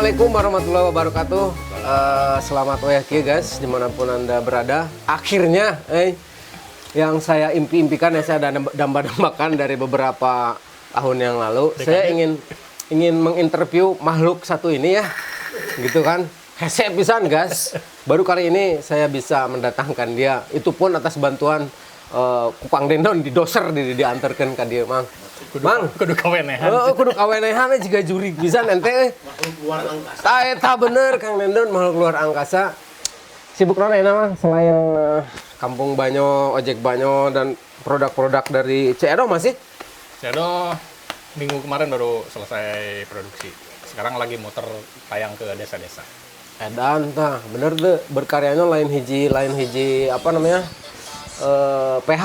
Assalamualaikum warahmatullahi wabarakatuh. Selamat wayah guys, dimanapun anda berada. Akhirnya, yang saya impikan ya saya damba-dambakan dari beberapa tahun yang lalu. Saya ingin menginterview makhluk satu ini ya, gitu kan. Hese pisan guys. Baru kali ini saya bisa mendatangkan dia. Itu pun atas bantuan Kupang Dendon di doser diantarkan ke dia, Mang. Kudu kawenehan. Kudu kawenehan juga juri bisa ente. Makhluk luar angkasa. Eta bener Kang Dendon, makhluk luar angkasa. Sibuk naon mah selain Kampung Banyo, Ojek Banyo dan produk-produk dari Cedo masih? Cedo minggu kemarin baru selesai produksi. Sekarang lagi muter tayang ke desa-desa. Edan tah, bener tuh berkaryanya lain hiji apa namanya? PH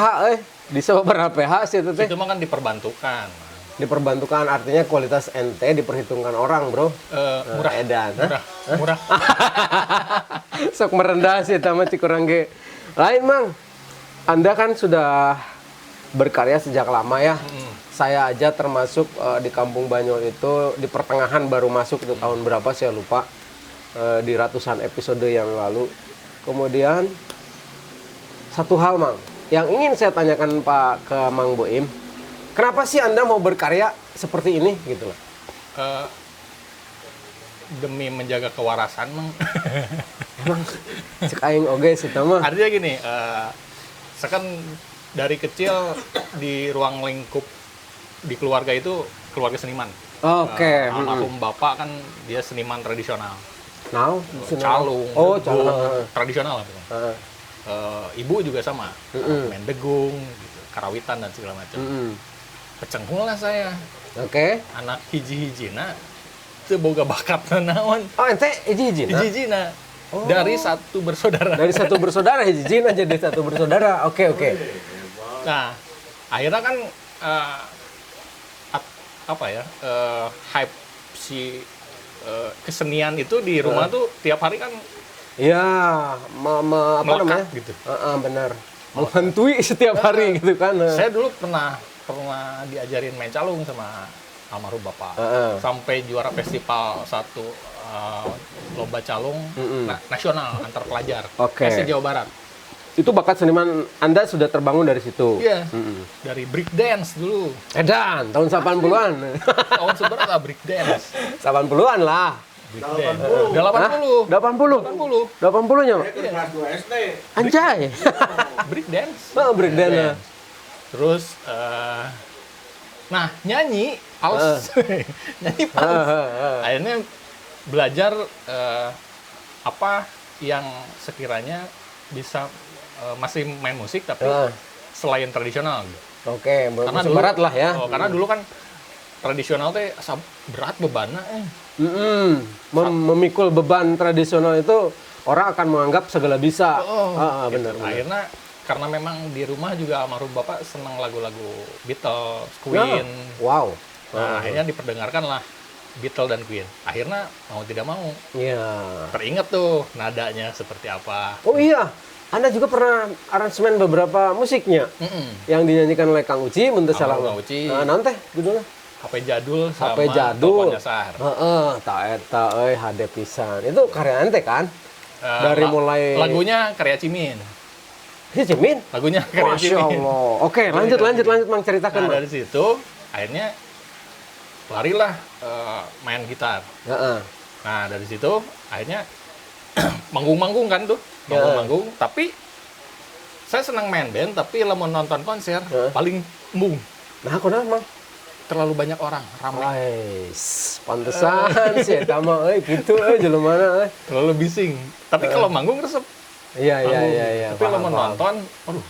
di beberapa PH sih itu teh. Itu mah kan diperbantukan. Diperbantukan artinya kualitas NT diperhitungkan orang, Bro. Murah. Edan. Murah. Sok merendah sih sama cikurang ge. Lain, Mang. Anda kan sudah berkarya sejak lama ya. Saya aja termasuk di Kampung Banyo itu di pertengahan baru masuk itu tahun berapa saya lupa. Di ratusan episode yang lalu. Kemudian satu hal, Mang, yang ingin saya tanyakan Pak ke Mang Boim, kenapa sih Anda mau berkarya seperti ini gitu loh? Demi menjaga kewarasan, Mang. Emang cek aing oge sih mah. Artinya gini, saya kan dari kecil di ruang lingkup di keluarga itu keluarga seniman. Oke. Almarhum bapak kan dia seniman tradisional. Now, Calung, oh, degung, calung. tradisional lah pokoknya. Ibu juga sama, main degung, gitu, karawitan dan segala macam. Pecenghul lah saya, Oke. anak hiji-hijina, teu boga bakat naon. Oh, ente hiji-hijina? Hiji-hijina, dari satu bersaudara. Dari satu bersaudara hiji-hijina jadi satu bersaudara. Oke. Nah, akhirnya kan hype si kesenian itu di rumah tuh tiap hari kan Iya, apa melekat namanya? gitu. Benar. Menghantui setiap hari gitu kan. Saya dulu pernah diajarin main calung sama almarhum bapak. Sampai juara festival satu lomba calung nasional antar pelajar. Oke. Jawa Barat. Itu bakat seniman Anda sudah terbangun dari situ? Iya. Dari break dance dulu. Edan, tahun 80-an. Tahun seberapa break dance? 80-an lah. Break dance. 80. 80? 80-nya? Saya ke kelas 2 SD. Anjay. Break dance. Oh, break dance. Terus nah, nyanyi fals. Nyanyi fals. Akhirnya belajar apa yang sekiranya bisa masih main musik tapi selain tradisional gitu. Oke, Karena musik dulu, barat lah ya. karena dulu kan tradisional teh berat bebannya Memikul beban tradisional itu orang akan menganggap segala bisa. gitu. Benar. Akhirnya karena memang di rumah juga almarhum bapak senang lagu-lagu Beatles, Queen. Wow. Nah, akhirnya diperdengarkan lah Beatles dan Queen. Akhirnya mau tidak mau Iya. teringat tuh nadanya seperti apa. Oh iya, Anda juga pernah aransemen beberapa musiknya yang dinyanyikan oleh Kang Uci, mun teu salah. Kang Uci. Naon teh judulnya? HP jadul sama HP jadul. Tokonya Sahar. Ta eta HD pisan. Itu karya ente kan? Dari mulai lagunya karya Cimin. Si Cimin? Lagunya karya Masya Cimin. Allah. Oke, lanjut Mang ceritakan, Nah, Mang. dari situ akhirnya larilah main gitar. Nah, dari situ akhirnya manggung-manggung kan tuh. Manggung-manggung, tapi saya senang main band, tapi lamun nonton konser paling embung. Nah, kunaon, Mang? Terlalu banyak orang, ramai. Ais, pantesan sih eta mah gitu jelemana Terlalu bising. Tapi kalau manggung resep. Iya. Tapi kalau nonton, aduh.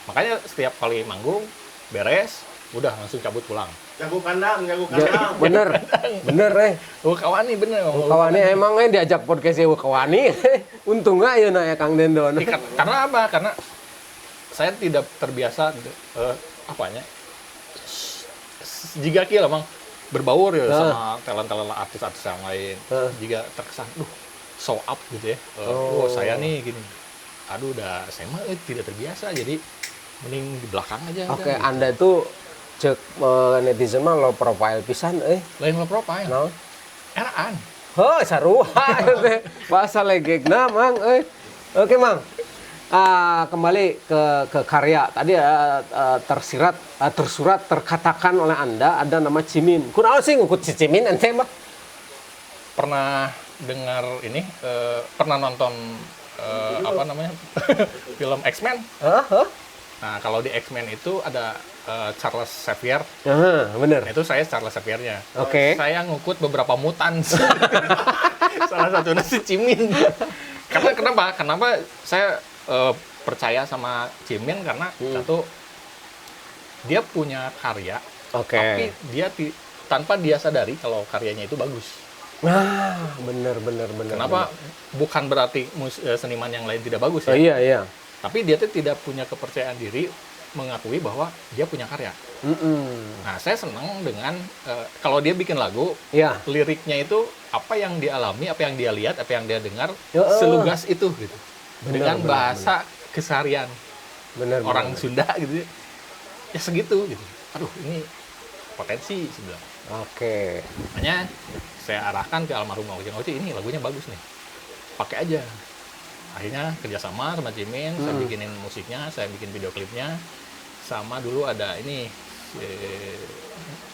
Makanya setiap kali manggung beres, udah langsung cabut pulang. Jago kandang. Bener. Kawani bener. Kawani emang diajak podcast ya Kawani. Untungnya ya ya Kang Dendon. Karena apa? Karena saya tidak terbiasa apanya? Jika kira emang berbaur ya sama talent-talent artis-artis yang lain. Jika terkesan, show up gitu ya. Saya nih gini. Aduh, saya mah tidak terbiasa. Jadi mending di belakang aja. Oke, gitu. Anda itu cek netizen mah low profile pisan Lain low profile. No? Eraan. Saruha teh. Bahasa legegna, Mang. Oke, Mang. Kembali ke karya. Tadi tersurat, terkatakan oleh Anda ada nama Cimin. Kunaon sih ngukut si Cimin ente mah? Pernah dengar ini, pernah nonton apa namanya film X-Men? Nah, kalau di X-Men itu ada Charles Xavier. Bener. Nah, itu saya Charles Xavier-nya. Oke. Saya ngukut beberapa mutan. Salah satunya si Cimin. Karena kenapa saya percaya sama Cimin karena satu dia punya karya, Oke. tapi dia tanpa dia sadari kalau karyanya itu bagus. Nah, bener. Kenapa? Bukan berarti seniman yang lain tidak bagus ya. Iya. Tapi dia tuh tidak punya kepercayaan diri mengakui bahwa dia punya karya. Nah, saya senang dengan kalau dia bikin lagu, Iya. liriknya itu apa yang dia alami, apa yang dia lihat, apa yang dia dengar, selugas itu gitu. Dengan bahasa keseharian orang Sunda gitu. Ya segitu gitu. Aduh, ini potensi sebenarnya. Oke. Makanya saya arahkan ke almarhum Oci, ini lagunya bagus nih. Pakai aja. Akhirnya kerjasama sama Cimin, saya bikinin musiknya, saya bikin video klipnya. Sama dulu ada ini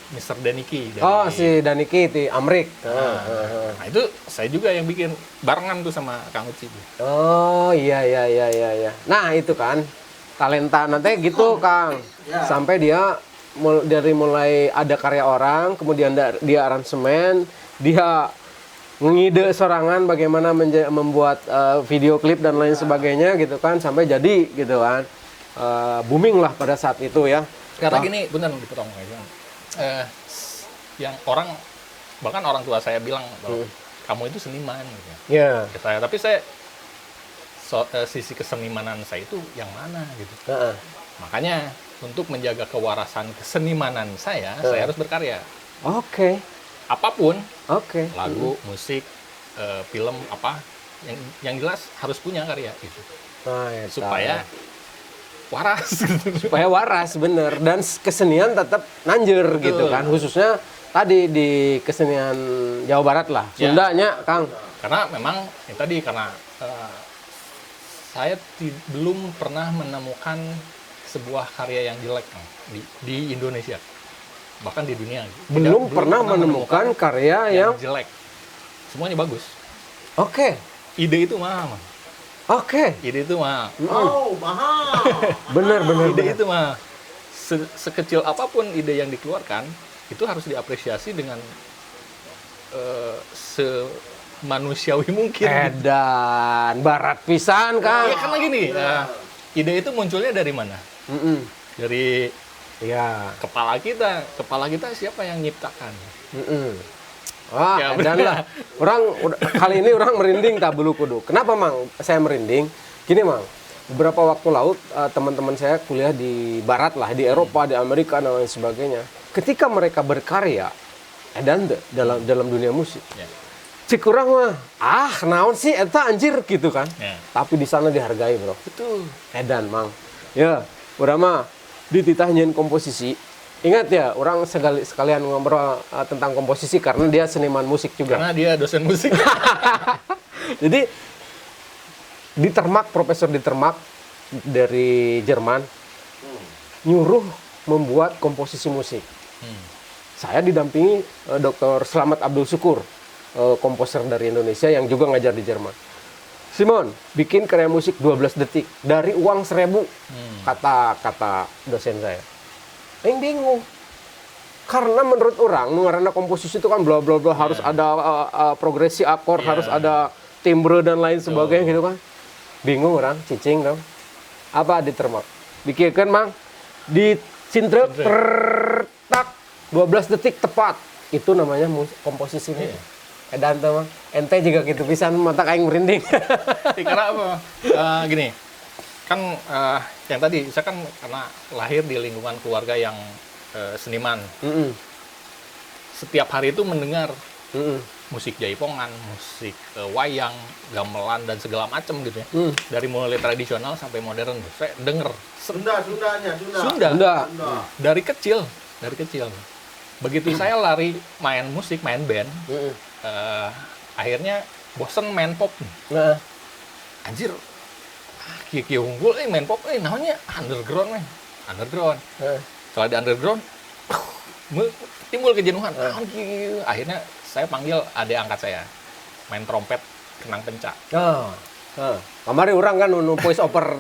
Mr. Daniki dari Si Daniki di Amrik. Nah, itu saya juga yang bikin barengan tuh sama Kang Uci. Oh, iya. Nah, itu kan talenta nanti gitu, Kang. Sampai dia dari mulai ada karya orang, kemudian dia aransemen, dia ngide sorangan bagaimana membuat video klip dan lain sebagainya gitu kan, sampai jadi gitu kan. Booming lah pada saat itu ya. Karena gini, bener dipotong aja. Yang orang, bahkan orang tua saya bilang bahwa kamu itu seniman gitu. Iya. Tapi saya sisi kesenimanan saya itu yang mana gitu. Makanya untuk menjaga kewarasan kesenimanan saya harus berkarya. Oke. Apapun, Oke. lagu, musik, film apa, yang jelas harus punya karya gitu. Nah, eta. Supaya waras gitu. Supaya waras, bener. Dan kesenian tetap nanjur gitu kan. Khususnya tadi di kesenian Jawa Barat lah. Ya. Sundanya, Kang. Karena memang yang tadi karena saya belum pernah menemukan sebuah karya yang jelek Kang, di Indonesia. Bahkan di dunia. Belum pernah menemukan karya yang jelek. Semuanya bagus. Oke. Ide itu mah. Oke. Ide itu mah. Oh, mahal. Bener. Ide itu mah. Sekecil apapun ide yang dikeluarkan, itu harus diapresiasi dengan semanusiawi mungkin. Edan, barat pisan, Kang. Ya karena gini, ide itu munculnya dari mana? Dari Iya. kepala kita. Kepala kita siapa yang nyiptakan? Wah, Ya, edan lah. Kali ini orang merinding tak bulu kudu. Kenapa, Mang? Saya merinding. Gini, Mang. Beberapa waktu lalu teman-teman saya kuliah di barat lah, di Eropa, di Amerika dan lain sebagainya. Ketika mereka berkarya, edan dalam dunia musik. Ya. Cik urang mah, naon sih eta anjir gitu kan. Ya. Tapi di sana dihargai, Bro. Betul. Edan, Mang. Ya, urang mah dititah nyeun komposisi. Ingat ya, orang sekalian ngobrol tentang komposisi karena dia seniman musik juga. Karena dia dosen musik. Jadi Profesor Ditermak dari Jerman nyuruh membuat komposisi musik. Saya didampingi Dr. Slamet Abdul Syukur, komposer dari Indonesia yang juga ngajar di Jerman. Simon, bikin karya musik 12 detik dari uang 1.000, kata dosen saya. Yang bingung. Karena menurut orang, ngaranna komposisi itu kan bla bla bla, harus ada progresi akor, harus ada timbre dan lain sebagainya gitu kan. Bingung orang, cicing dong. Apa ditermak? Bikinkan, Mang. Dicintrek, tak 12 detik tepat. Itu namanya komposisi. Edan tuh, Mang. Ente juga gitu pisan mata aing merinding. Karena apa? Gini, kan yang tadi saya kan karena lahir di lingkungan keluarga yang seniman. Setiap hari itu mendengar musik jaipongan, musik wayang, gamelan dan segala macam gitu ya. Dari mulai tradisional sampai modern, saya denger. Sunda. Dari kecil. Begitu saya lari main musik, main band, akhirnya bosen main pop nih. Nah, Anjir, kieu unggul main pop namanya underground nih. Underground. Kalau di underground timbul kejenuhan. Akhirnya saya panggil adik angkat saya main trompet kenang pencak. Kemarin orang kan voice over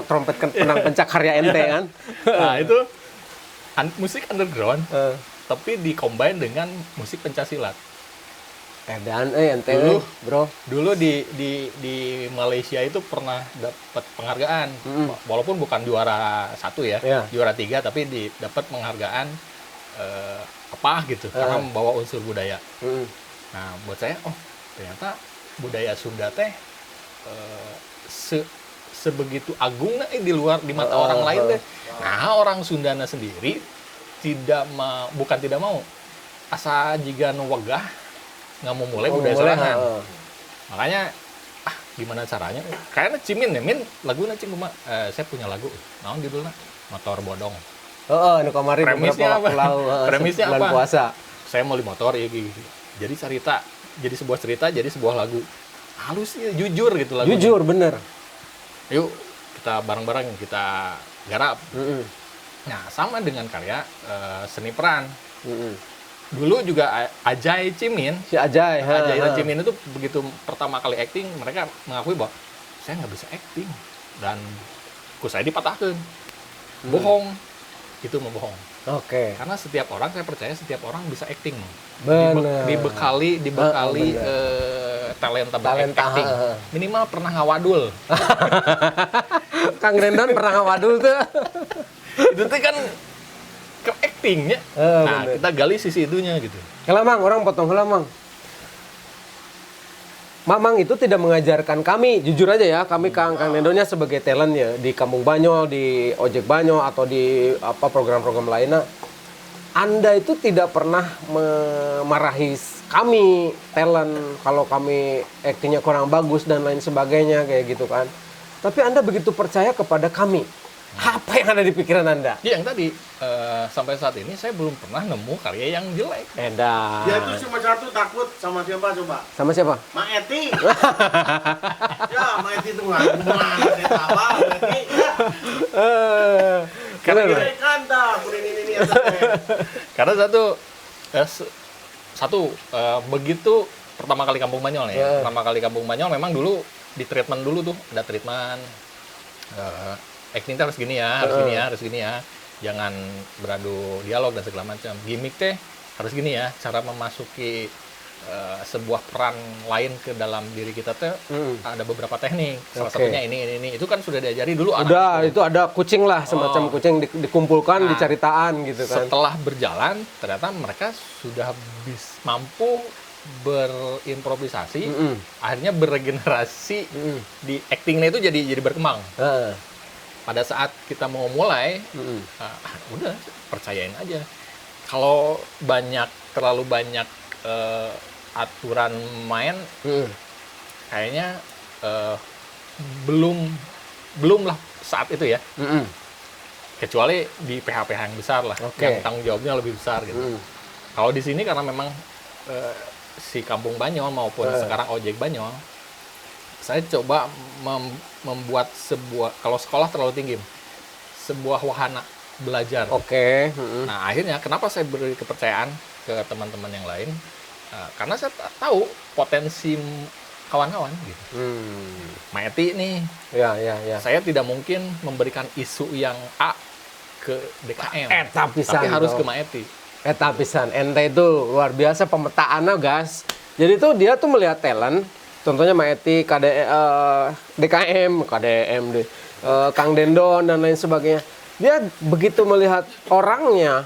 trompet kenang pencak karya ente kan. Nah, itu musik underground tapi dikombin dengan musik pencaksilat. Dan ente bro. Dulu di Malaysia itu pernah dapat penghargaan. Walaupun bukan juara 1 ya, juara 3 tapi dapat penghargaan apa gitu karena membawa unsur budaya. Nah, buat saya ternyata budaya Sunda teh sebegitu agung di mata orang lain teh. Nah, orang Sundana sendiri bukan tidak mau asa jiga nu wegah nggak mau mulai budaya sorangan. Makanya gimana caranya? Kayaknya Cimin ya, Min lagu cing saya punya lagu. Naon judulnya? Motor Bodong. Ini kemarin premisnya apa? Premisnya apa? Puasa. Saya mau beli motor ya gitu. Jadi sebuah cerita, jadi sebuah lagu. Halus ya, jujur gitu lagunya. Jujur, bener. Yuk, kita bareng-bareng, kita garap. Nah, sama dengan karya seni peran. Dulu juga Ajay Cimin. Si Ajay. Ajay Cimin itu begitu pertama kali acting, mereka mengakui bahwa saya nggak bisa acting. Dan saya dipatahkan. Bohong. Itu membohong. Oke. Karena saya percaya setiap orang bisa acting. Bener. Dibekali talenta acting. Minimal pernah ngawadul. Kang Rendon pernah ngawadul tuh. Itu tuh kan ke actingnya. Nah, kita gali sisi itunya gitu. Kalau Mang, orang potong heula Mang. Mamang itu tidak mengajarkan kami, jujur aja ya, kami Kang Nendonya sebagai talent ya di Kampung Banyol, di Ojek Banyol atau di program-program lainnya. Anda itu tidak pernah memarahi kami talent kalau kami aktingnya kurang bagus dan lain sebagainya kayak gitu kan. Tapi Anda begitu percaya kepada kami. Apa yang ada di pikiran Anda? Ya, yang tadi sampai saat ini saya belum pernah nemu karya yang jelek. Edan. Dia tuh cuma satu takut sama siapa coba? Sama siapa? Ma Eti. Ya, Ma Eti tuh nggak ada apa, Ma Eti. Karena Karena begitu pertama kali Kampung Banyol ya. Pertama kali Kampung Banyol memang dulu di treatment dulu tuh, ada treatment acting harus gini ya. Jangan beradu dialog dan segala macam. Gimmick teh harus gini ya. Cara memasuki sebuah peran lain ke dalam diri kita teh ada beberapa teknik. Salah satunya ini. Itu kan sudah diajari dulu. Itu ada kucing lah, semacam kucing dikumpulkan, diceritaan gitu kan. Setelah berjalan, ternyata mereka sudah mampu berimprovisasi, akhirnya beregenerasi di actingnya itu jadi berkembang. Pada saat kita mau mulai, udah percayain aja. Kalau terlalu banyak aturan main, kayaknya belum lah saat itu ya. Kecuali di PH-PH yang besar lah, yang tanggung jawabnya lebih besar gitu. Kalau di sini karena memang si Kampung Banyol maupun sekarang Ojek Banyol, saya coba membuat kalau sekolah terlalu tinggi, sebuah wahana belajar. Nah, akhirnya kenapa saya beri kepercayaan ke teman-teman yang lain? Karena saya tahu potensi kawan-kawan gitu. Maeti nih. Ya. Saya tidak mungkin memberikan isu yang A ke DKM. Tapi harus ke Maeti. Pisan. Ente itu luar biasa pemetaannya, guys. Jadi tuh dia tuh melihat talent. Contohnya Maeti, DKM, Kang Dendon dan lain sebagainya. Dia begitu melihat orangnya,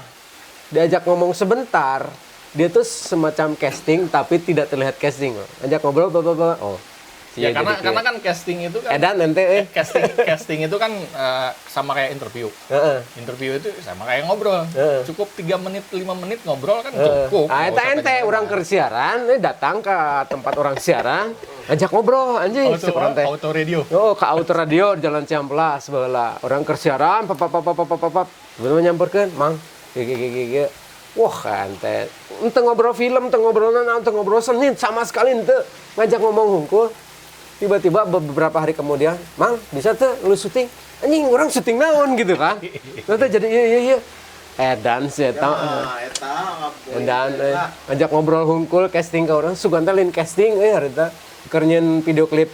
diajak ngomong sebentar, dia tuh semacam casting tapi tidak terlihat casting. Ajak ngobrol, Ya karena kan casting itu kan. Casting itu kan sama kayak interview. Interview itu sama kayak ngobrol. Cukup 3 menit, 5 menit ngobrol kan cukup. Ente orang ke siaran, datang ke tempat orang siaran, ajak ngobrol anjing auto radio. Ke auto radio di Jalan Ciamplas sebelah. Orang ke siaran, belum nyamperkeun, Mang. Wah, ente ngobrol film, ente ngobrol naon, ente ngobrol seni sama sekali ente ngajak ngomong hungkul. Tiba-tiba beberapa hari kemudian, "Mang, bisa tuh lu syuting?" Anjing, orang syuting naon gitu kan. Terus jadi iya. Edan sih eta. Dan ngajak ngobrol hungkul casting ke orang suganta lain casting harita keur video klip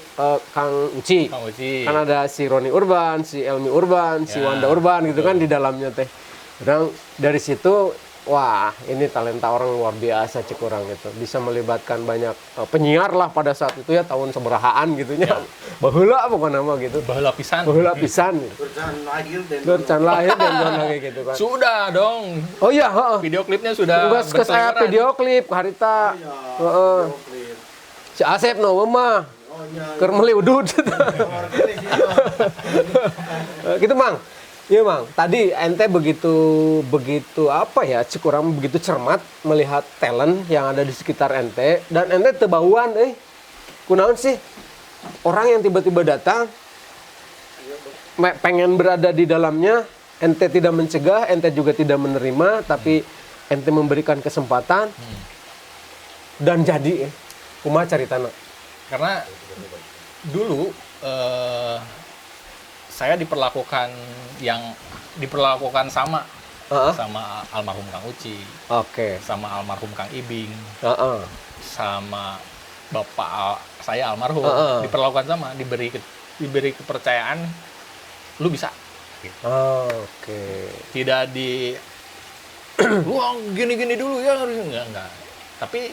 Kang Uci. Kang Uci. Kan ada si Roni Urban, si Elmi Urban, si Wanda Urban gitu kan di dalamnya teh. Orang dari situ wah, ini talenta orang luar biasa cek orang itu. Bisa melibatkan banyak penyiar lah pada saat itu ya tahun seberahaan gitu nya. Baheula pokoknya mah gitu. Baheula pisan. Baheula pisan. Bercan lahir dan jangan lagi gitu kan. Sudah dong. Oh iya, heeh. Video klipnya sudah Tugas ke saya berseliweran. video klip harita. Heeh. Si Asep no mah. Keur meuli udud. Gitu, Mang. Iya, Mang. Tadi ente begitu apa ya? Kurang begitu cermat melihat talent yang ada di sekitar ente dan ente teu bauan kunaon sih? Orang yang tiba-tiba datang pengen berada di dalamnya, ente tidak mencegah, ente juga tidak menerima, tapi ente memberikan kesempatan dan jadi kumaha caritana. Karena dulu saya diperlakukan sama sama almarhum Kang Uci, Oke. sama almarhum Kang Ibing, Heeh. sama bapak saya almarhum, diperlakukan sama, diberi kepercayaan, lu bisa. Gitu. Oke. Tidak di wah gini-gini dulu ya harus enggak. Tapi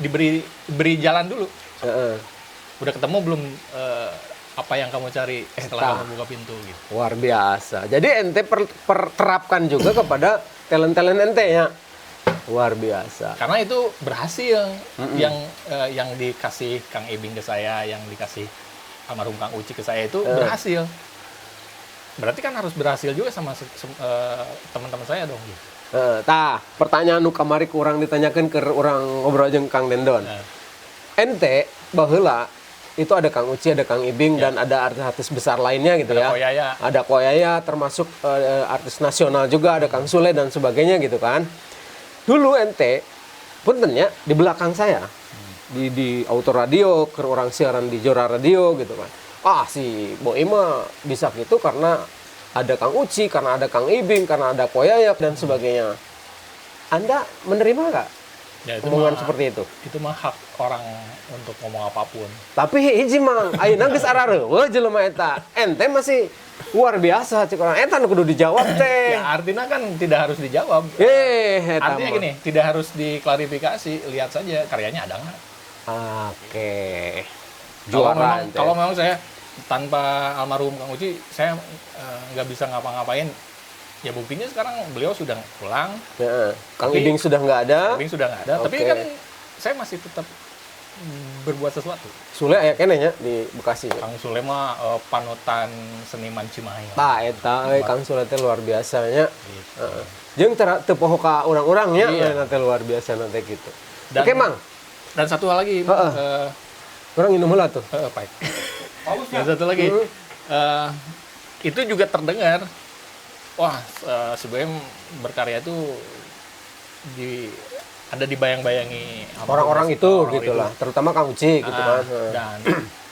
diberi jalan dulu. Heeh. Udah ketemu belum apa yang kamu cari setelah kamu buka pintu gitu. Luar biasa. Jadi ente terapkan juga kepada talent-talent ente ya. Luar biasa. Karena itu berhasil. Yang dikasih Kang Ibing ke saya, yang dikasih almarhum Kang Uci ke saya itu berhasil. Berarti kan harus berhasil juga sama teman-teman saya dong gitu. Pertanyaan nu kamari kurang ditanyakan ke orang ngobrol jeung Kang Dendon. Ente baheula itu ada Kang Uci, ada Kang Ibing, dan ada artis-artis besar lainnya gitu ya. Koyaya. Ada Koyaya, termasuk artis nasional juga, ada Kang Sule dan sebagainya gitu kan. Dulu ente, puntennya di belakang saya, di Auto Radio, ke orang siaran di Jora Radio gitu kan. Si Boi mah bisa gitu karena ada Kang Uci, karena ada Kang Ibing, karena ada Koyaya dan sebagainya. Anda menerima nggak omongan seperti itu? Itu mah hak orang untuk ngomong apapun. Tapi hiji Mang, ayeuna geus arareueuh jelema eta. Ente masih luar biasa cek orang eta nu kudu dijawab teh. Ya artinya kan tidak harus dijawab. Eta Artinya mah. gini, tidak harus diklarifikasi, lihat saja karyanya ada nggak. Oke. Juara ente. Kalau memang saya tanpa almarhum Kang Uci, saya nggak bisa ngapa-ngapain. Ya buktinya sekarang beliau sudah pulang. Kang Ibing sudah nggak ada. Ibing sudah nggak ada. Oke. Tapi kan saya masih tetap berbuat sesuatu. Sule aya keneh nya di Bekasi. Kang Sule mah panutan seniman Cimahi. Eta Kang Sule teh luar biasanya. Jeung teu poho ka urang-urang nya teh luar biasa nanti gitu. Oke, Mang. Dan satu hal lagi, Orang minum heula tuh. baik. Dan satu lagi, itu juga terdengar. Wah, sebenarnya berkarya itu ada dibayang-bayangi Orang-orang itu gitulah, terutama Kang Uci gitu kan. Dan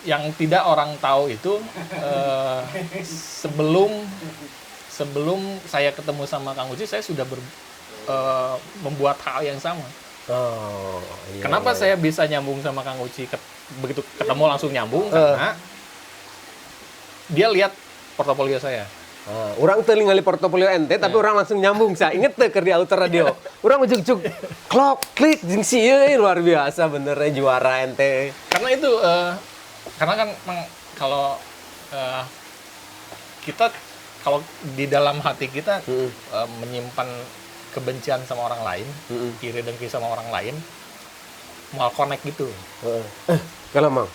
yang tidak orang tahu itu sebelum saya ketemu sama Kang Uci, saya sudah membuat hal yang sama. Iya, Kenapa saya bisa nyambung sama Kang Uci begitu ketemu langsung nyambung? Karena dia lihat portofolio saya. Orang teu ningali portofolio ente tapi orang langsung nyambung sa. Inget teu keur di Auto Radio. Urang ujug-ujug klok klik jeung si ieu luar biasa bener juara ente. Karena itu karena kan kalau kita kalau di dalam hati kita menyimpan kebencian sama orang lain, iri dengki sama orang lain, mau connect gitu. Kalau Mang,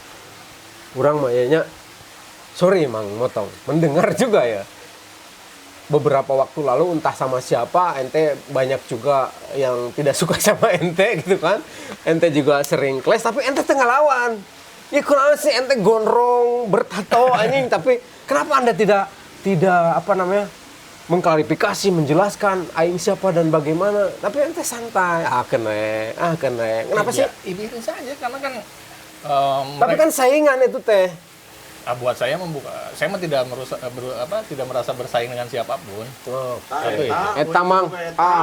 urang mah nya sorry Mang motong, mendengar juga ya. Beberapa waktu lalu entah sama siapa ente banyak juga yang tidak suka sama ente gitu kan. Ente juga sering clash tapi ente tengah lawan. Ya kurang sih ente gondrong, bertato anjing tapi kenapa Anda tidak apa namanya? mengklarifikasi, menjelaskan aing siapa dan bagaimana. Tapi ente santai, kene. Kenapa sih? Ya, biarin saja karena kan Tapi kan saingan itu teh. buat saya saya mah tidak tidak merasa bersaing dengan siapapun. Oh, Eta, eta mang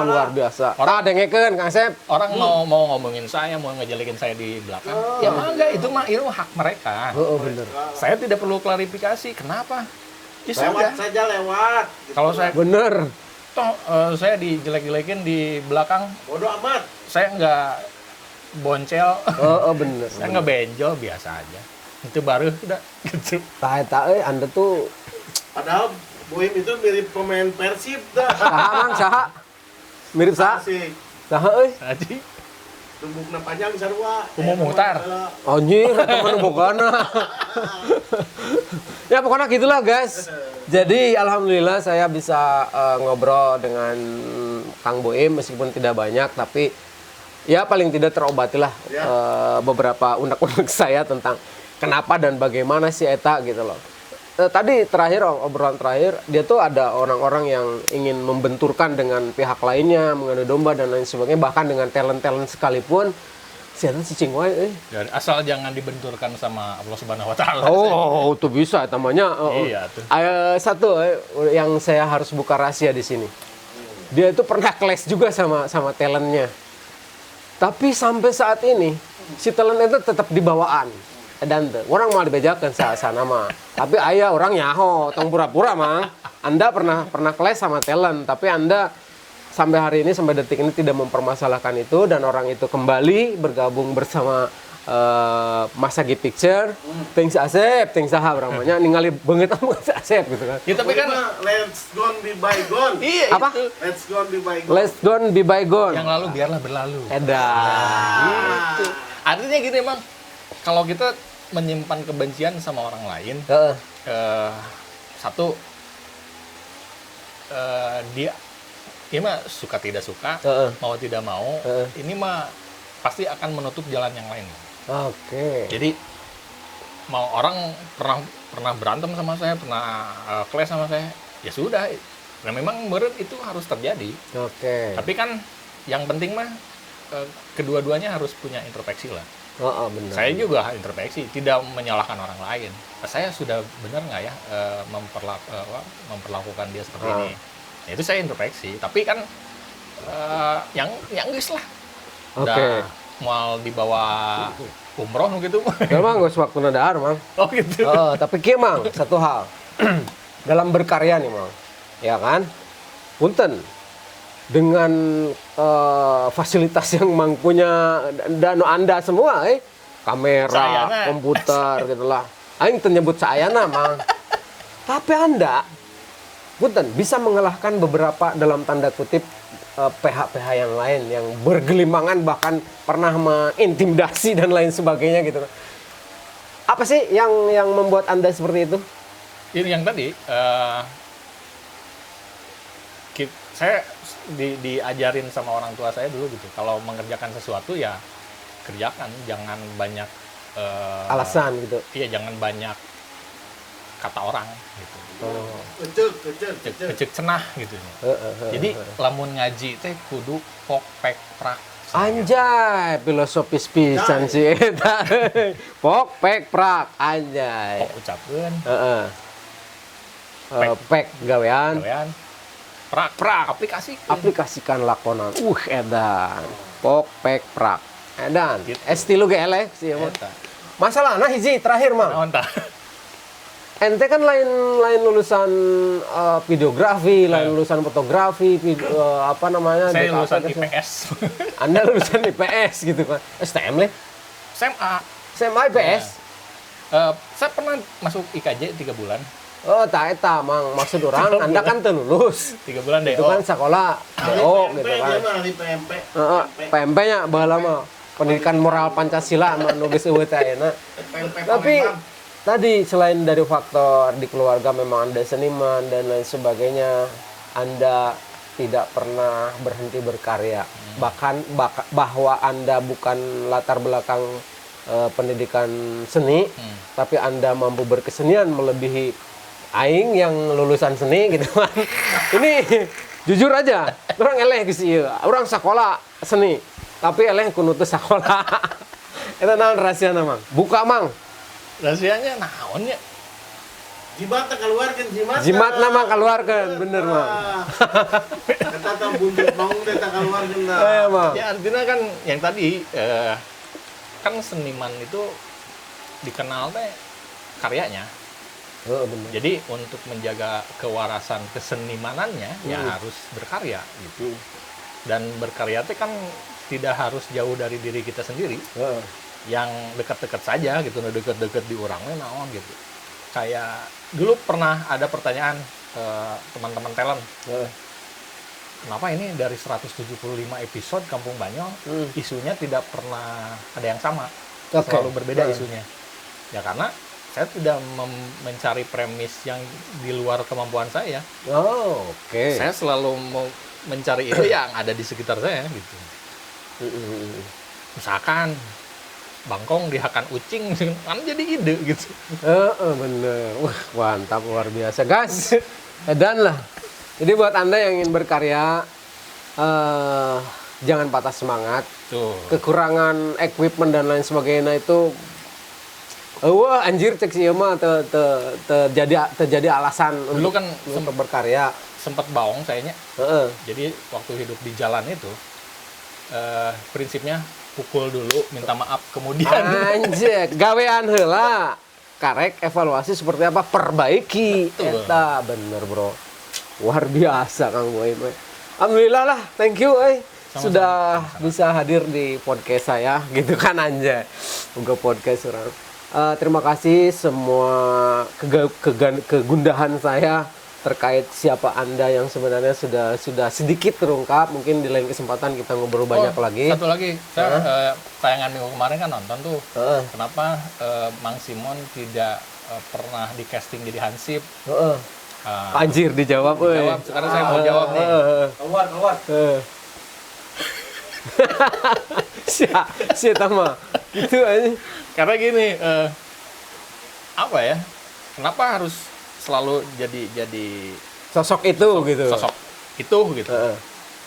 luar biasa. Orang dengekeun Kang Sep. Orang mau ngomongin saya, mau ngejelekin saya di belakang, ya mangga itu hak mereka. Oh, bener. Saya tidak perlu klarifikasi. Kenapa? Ya lewat sudah. saja lewat. Gitu. Kalau saya Bener. toh saya dijelek-jelekin di belakang, Bodoh amat. saya nggak boncel, Oh, bener. saya nggak benjol, biasa aja. Itu baru udah gitu. Tah Anda tuh Padahal Boim itu mirip pemain Persib dah. saha mang saha? Mirip saha? Asik. Saha euy? Tadi Tumbukna panjang sarua. Umum Muhtar. Anjir, temen bogana. Ya pokoknya gitulah guys. Jadi alhamdulillah saya bisa ngobrol dengan Kang Boim meskipun tidak banyak, tapi ya paling tidak terobatilah beberapa unek-unek saya tentang kenapa dan bagaimana si Eta gitu loh. Tadi terakhir obrolan terakhir dia tuh ada orang-orang yang ingin membenturkan dengan pihak lainnya, mengadu domba dan lain sebagainya, bahkan dengan talent-talent sekalipun. Si Eta cicing wae dari asal jangan dibenturkan sama Allah Subhanahu wa taala. Oh, tuh bisa namanya. Iya, tuh. Satu yang saya harus buka rahasia di sini. Dia itu pernah clash juga sama talentnya. Tapi sampai saat ini si talent itu tetap di bawaan. Dan orang mau dibejakan sana mah. Tapi ayah orang nyaho, tong pura-pura mah. Anda pernah clash sama talent, tapi Anda sampai hari ini, sampai detik ini tidak mempermasalahkan itu, dan orang itu kembali bergabung bersama Mas Agi Picture. Thanks Asep, thanks saha orang banyak ningali banget sama Asep gitu kan. Ya, tapi kan let's gone be bygone. iya Apa? itu. Let's gone be bygone. Let's gone be bygone. Yang lalu biarlah berlalu. Edan. Gitu. Artinya gini, Bang. Kalau kita menyimpan kebencian sama orang lain, Heeh. satu dia mah suka tidak suka, mau tidak mau, ini mah pasti akan menutup jalan yang lain. Oke. Jadi mau orang pernah berantem sama saya, pernah clash sama saya, ya sudah. Nah memang menurut itu harus terjadi. Oke. Tapi kan yang penting mah kedua-duanya harus punya introspeksi lah. Benar. Saya juga introspeksi, tidak menyalahkan orang lain. Saya sudah benar nggak ya memperlakukan dia seperti ini? Ya, itu saya introspeksi. Tapi kan yang geus lah. Oke. Udah mau dibawa umroh gitu. Memang gak waktu nadar, Mang. Oh gitu. Tapi kieu, Mang, satu hal. Dalam berkarya nih, Mang. Ya kan? Punten. Dengan fasilitas yang Mang punya dan Anda semua, kamera, Sayana. komputer gitulah. Aing teu nyebut saayana, Mang. Tapi Anda punten bisa mengalahkan beberapa dalam tanda kutip PH-PH yang lain yang bergelimangan, bahkan pernah mengintimidasi dan lain sebagainya gitu. Apa sih yang membuat Anda seperti itu? Ini yang tadi saya diajarin sama orang tua saya dulu gitu. Kalau mengerjakan sesuatu ya kerjakan, jangan banyak Alasan gitu. Iya, jangan banyak kata orang gitu. Kecek cenah gitu. Jadi lamun ngaji teh kudu pok pek prak. Anjay, filosofis pisan sih eta. Pok pek prak anjay. Pok ucapkeun. Pek gawean. Prak aplikasi. Aplikasikan lakonan. Edan. Pok pek prak. Edan. Gitu. Esti lu ge elek sih mah. Masalahna hiji terakhir, Mang. Naon tah? Ente kan lain lulusan videografi, lain lulusan fotografi, apa namanya? Saya DKV, lulusan kan? IPS. Anda lulusan IPS gitu kan? STM leh? SMA IPS? Saya pernah masuk IKJ 3 bulan. Oh, tak eta, Mang. Maksud orang, Anda kan teu lulus. 3 bulan deh. Itu kan sekolah DO gitu kan. PMP. PMP-nya baheula mah pendidikan moral Pancasila mah nu geus eueuh teh ayeuna. Tapi tadi selain dari faktor di keluarga memang Anda seniman dan lain sebagainya, Anda tidak pernah berhenti berkarya. Bahkan bahwa Anda bukan latar belakang pendidikan seni, tapi Anda mampu berkesenian melebihi aing yang lulusan seni gitu kan. Ini jujur aja, orang eleh geus ieu. Urang sekolah seni, tapi eleh kudu teu sekolah. Eta naon rahasiana, Mang? Buka, Mang. Rahasianya naon ya? Jimat keluarkan jimat. Jimat nama keluarkan, bener, Mang. Kata tam buntut maung teh tak keluarkan lah. Eh, Mang. Ya artinya kan yang tadi kan seniman itu dikenal teh karyanya. Oh, bener. Jadi untuk menjaga kewarasan kesenimanannya ya harus berkarya gitu. Dan berkarya itu kan tidak harus jauh dari diri kita sendiri. Heeh. Yang dekat-dekat saja gitu, dekat-dekat di orangnya naon gitu. Kayak dulu pernah ada pertanyaan teman-teman talent. Heeh. Kenapa ini dari 175 episode Kampung Banyo isunya tidak pernah ada yang sama. Oke. Selalu berbeda Heeh. isunya. Ya karena saya tidak mencari premis yang di luar kemampuan saya. Oh, oke. Saya selalu mau mencari itu yang ada di sekitar saya gitu. Misalkan bangkong dihakan ucing kan jadi ide gitu. Bener. Wah, mantap, luar biasa. Gas. Dan lah. Jadi buat Anda yang ingin berkarya, jangan patah semangat. Tuh. Kekurangan equipment dan lain sebagainya itu wah anjir cek sih mah terjadi alasan Dulu kan untuk berkarya. sempat baong sayanya. Heeh. Jadi waktu hidup di jalan itu prinsipnya pukul dulu, minta maaf, kemudian Anjir, gawean heula. Karek evaluasi seperti apa, perbaiki. Betul. Eta bener, Bro. Luar biasa Kang Boim. Alhamdulillah lah, thank you sudah bisa hadir di podcast saya gitu kan anjay. Uga podcast orang. Terima kasih semua kegundahan saya terkait siapa Anda yang sebenarnya sudah sedikit terungkap. Mungkin di lain kesempatan kita ngobrol banyak lagi. Satu lagi, saya tayangan minggu kemarin kan nonton tuh. Kenapa Mang Simon tidak pernah di casting jadi Hansip? Anjir dijawab, Jawab, sekarang saya mau jawab nih. Keluar. Si Tama. Gitu aja. Karena gini, apa ya? Kenapa harus selalu jadi Sosok itu gitu. sosok itu gitu?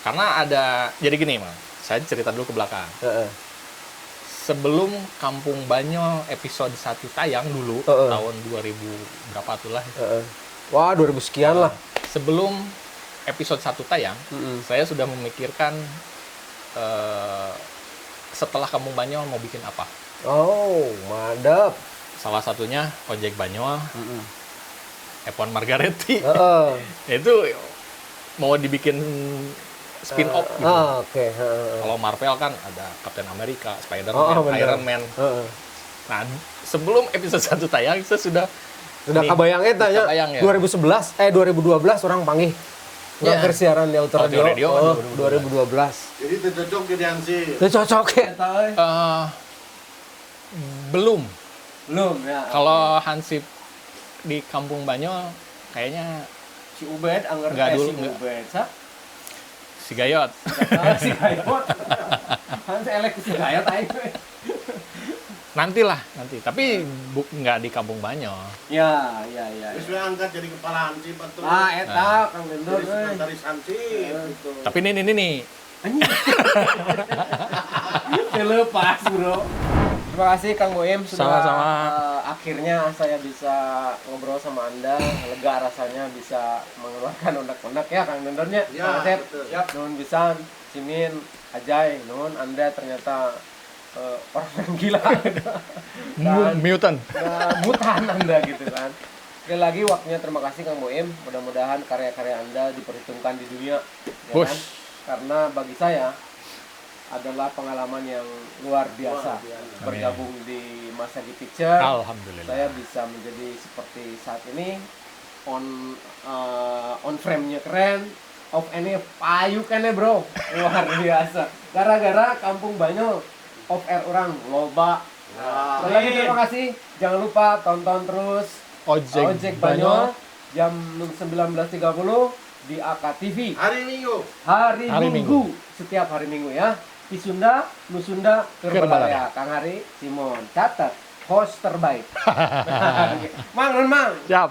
Karena ada, jadi gini Mang, saya cerita dulu ke belakang. Sebelum Kampung Banyo episode 1 tayang dulu, tahun 2000 berapa tuh lah. Wah, 2000 sekian lah. Sebelum episode 1 tayang, saya sudah memikirkan setelah Kampung Banyo mau bikin apa. Oh, madep. Salah satunya Ojek Banyo, F1 Margaretti. Itu mau dibikin spin-off gitu. Oke. Kalau Marvel kan ada Captain America, Spider-Man, Iron Man. Nah, sebelum episode 1 tayang, saya sudah kebayang eta nya. kebayang ya. 2012 orang panggih. Udah bersiaran di Auto Auto Radio kan 2012. Jadi itu cocok jadi Hansip. Itu cocok eta euy. Belum. Belum ya. Kalau Hansip di Kampung Banyo kayaknya Si Ubed anggar Nggak dulu, si nggak. Ubed. Sa? si Gayot. Si Gayot. Hans elek si Gayot aing. Nanti. Tapi nggak di Kampung Banyo. Ya. Terus we angkat jadi kepala Hansip atau Eta Kang Gendor jadi sekretaris Hansip gitu. Tapi ini. Lepas, Bro. Terima kasih Kang Boim sudah Sama-sama. Akhirnya saya bisa ngobrol sama Anda, lega rasanya bisa mengeluarkan undak-undak ya Kang Dendornya. Ya, Asep, betul. Nun Bisan, Simin, Ajay, Nun Anda ternyata orang yang gila. Mutant. Mutan Anda gitu kan. Sekali lagi waktunya terima kasih Kang Boim. Mudah-mudahan karya-karya Anda diperhitungkan di dunia. Ya Bos. kan? Karena bagi saya adalah pengalaman yang luar biasa. Bergabung di Masagi Picture. Alhamdulillah. Saya bisa menjadi seperti saat ini. On frame-nya keren. Off ini payu kan ya bro. Luar biasa. Gara-gara Kampung Banyo off air orang loba. Sekali lagi terima kasih. Jangan lupa tonton terus Ojek Banyo jam 19.30 di AKTV. Hari Minggu. Hari Hari Minggu. Setiap hari Minggu ya. Di Sunda, Nusunda, Kerbalaya. Kang Hari, Simon. Catat, host terbaik. Mang, Mang. Siap.